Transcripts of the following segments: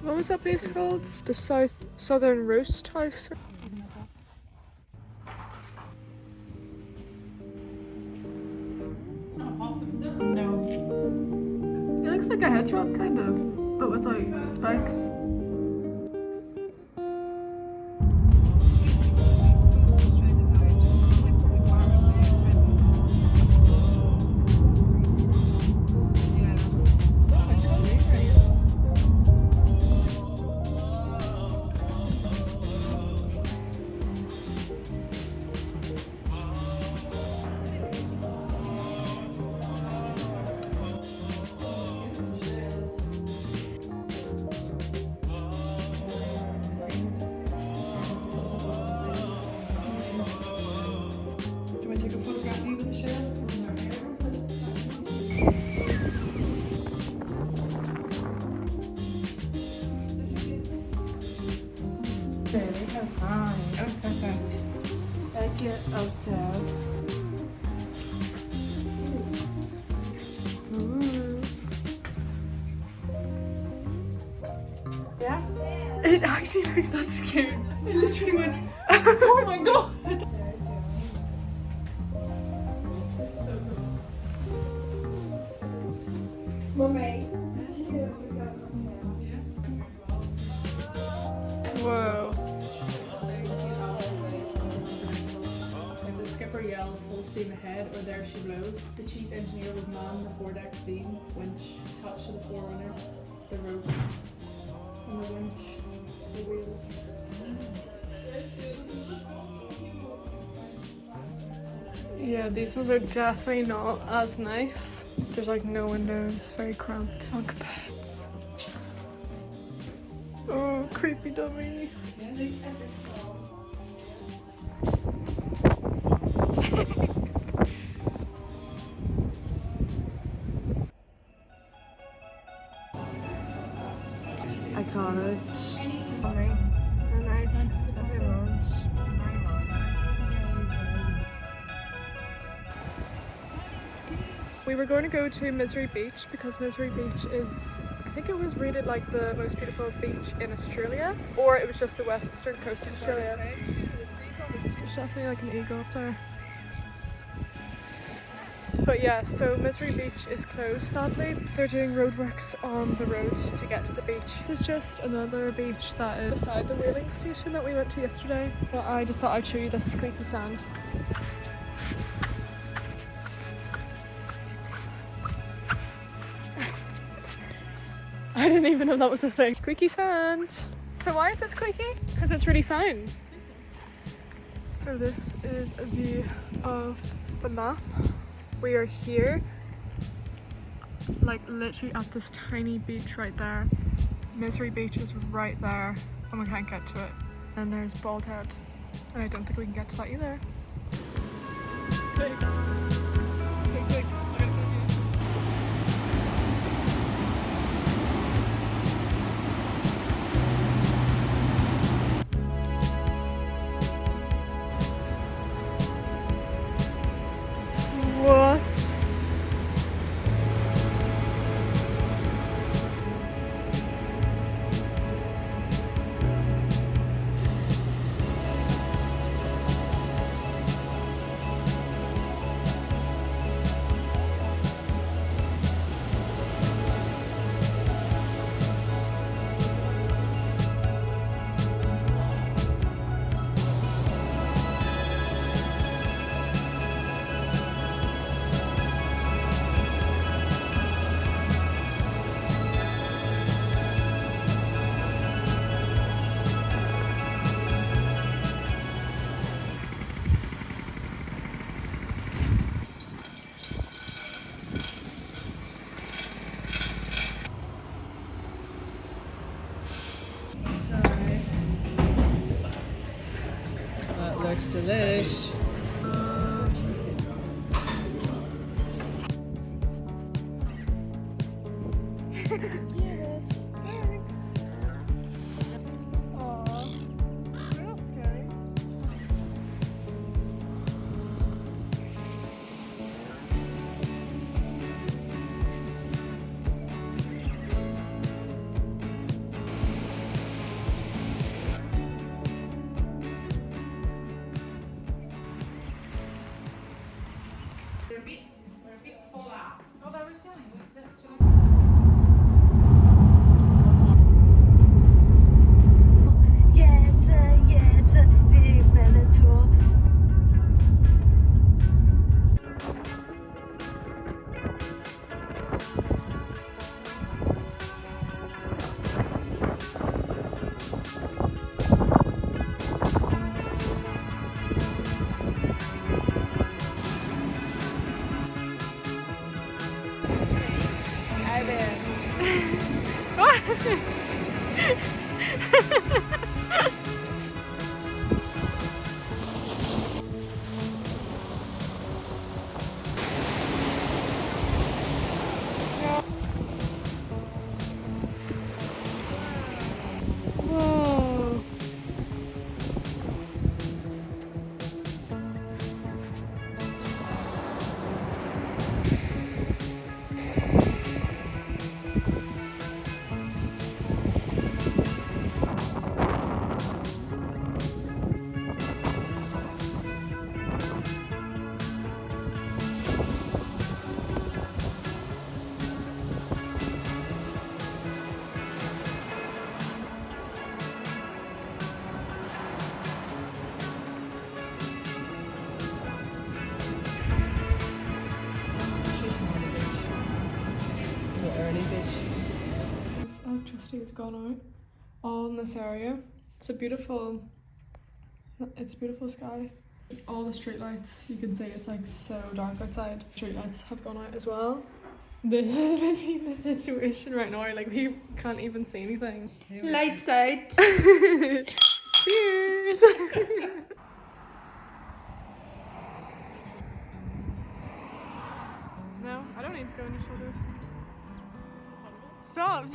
What was that place called? The Southern Roast House? It's not a possum, is it? No. It looks like a hedgehog, kind of, but with like spikes. Get ourselves. Yeah? It actually looks that scared. I literally went, oh my god! So cool. Mommy. Whoa. Yelled full steam ahead, or there she blows. The chief engineer would man the foredeck steam winch, touch to the forerunner, the rope, and the winch, the wheel. Yeah, these ones are definitely not as nice. There's like no windows, very cramped. Bunk beds. Oh, creepy dummy. I got it. Sorry. And nice. Very much. We were going to go to Misery Beach because Misery Beach is, I think it was rated like the most beautiful beach in Australia, or it was just the western coast of Australia. There's definitely like an eagle up there. But yeah, so Misery Beach is closed sadly. They're doing roadworks on the road to get to the beach. This is just another beach that is beside the whaling station that we went to yesterday. But I just thought I'd show you this squeaky sand. I didn't even know that was a thing. Squeaky sand. So why is this squeaky? Because it's really fine. So this is a view of the map. We are here, like literally at this tiny beach right there. Misery Beach is right there and we can't get to it. And there's Bald Head and I don't think we can get to that either. Quick. Quick, quick. What? Looks delish. Yes, thanks. Aww, you're not scary. Whoa. This electricity has gone out all in this area. It's a beautiful sky. All the street lights, you can see it's like so dark outside. Street lights have gone out as well. This is literally the situation right now, like we can't even see anything. Lights out. Cheers! No, I don't need to go on your shoulders. Stop!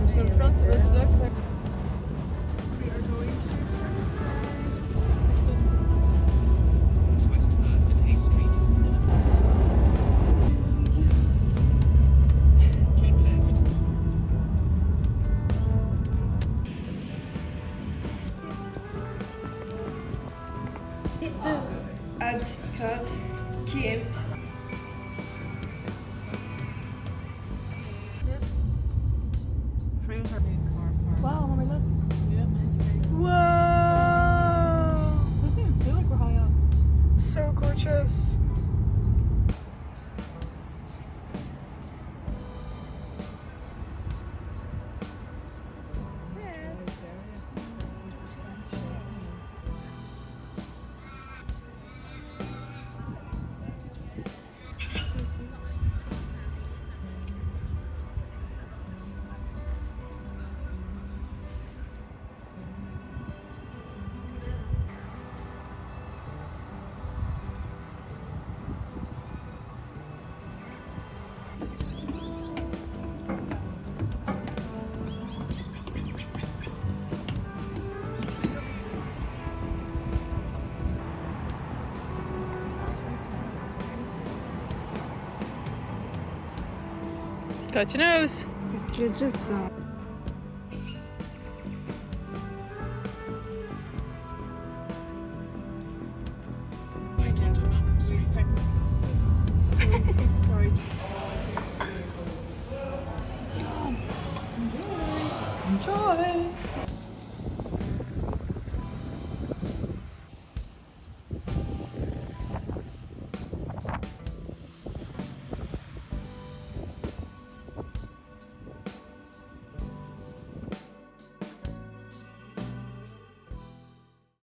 So in front of us, look. We are going to It's West Perth and Hay Street. Keep left. And cut. Cute. Frames are being car park. wow, mommy, look. Yep, I see. Whoa! Doesn't even feel like we're high up. So gorgeous. Touch your nose. Right onto Malcolm Street. Sorry. Enjoy.